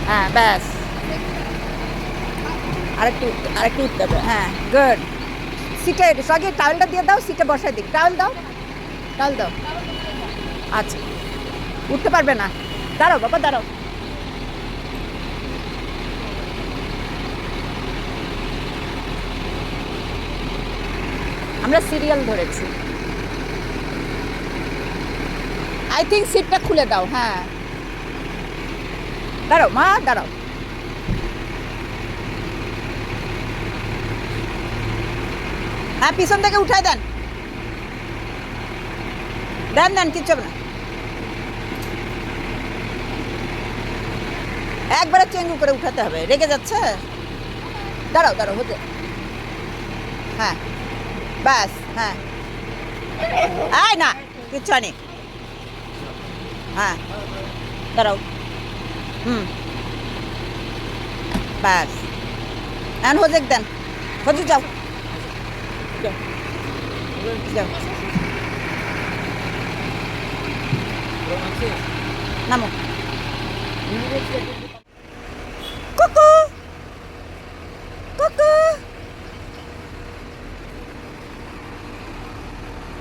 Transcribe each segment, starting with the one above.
হ্যাঁ ব্যাস, আরেকটু আরেকটু উঠতে হবে, হ্যাঁ গুড। সিটে সঙ্গে টাওয়েলটা দিয়ে দাও, সিটে বসাই দিই, টাওয়েল দাও, টাওয়েল দাও। আচ্ছা, উঠতে পারবে না, দাঁড়াও বাবা দাঁড়াও। আমরা সিরিয়াল ধরেছি। আই থিঙ্ক সিটটা খুলে দাও, হ্যাঁ দাঁড়াও মা দাঁড়াও। হ্যাঁ পিছন থেকে উঠাই দেন, দেন দেন, কিচ্ছু হবে না, একবারে চেঙ্গু করে উঠাতে হবে, রেগে যাচ্ছে। দাঁড়াও দাঁড়াও হতে, হ্যাঁ ব্যাস, হ্যাঁ আয় না, কিচ্ছু নেই, হ্যাঁ দাঁড়াও, হুম ব্যাস। এখন হোজেক দেন, হোজে যাও, যাও যাও, নামো। কুকু কুকু,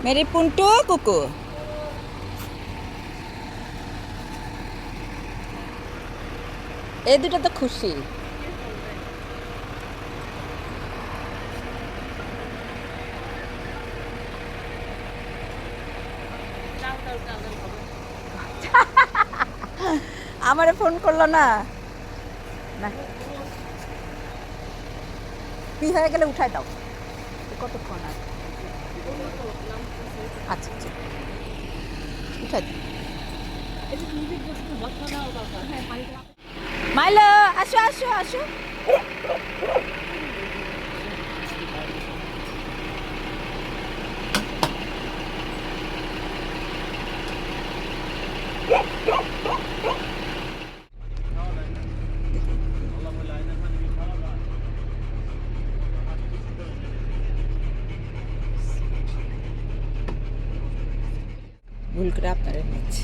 মেরি পুন্টু কুকু। এই দুটো তো খুশি। আমারে ফোন করলো না, না কি হয়ে গেলে উঠাই দাও, কতক্ষণ আর, আচ্ছা আচ্ছা উঠাই দাও। মাইলো আসো আসো আসো, ভুল করে আপনারা নিচ্ছি।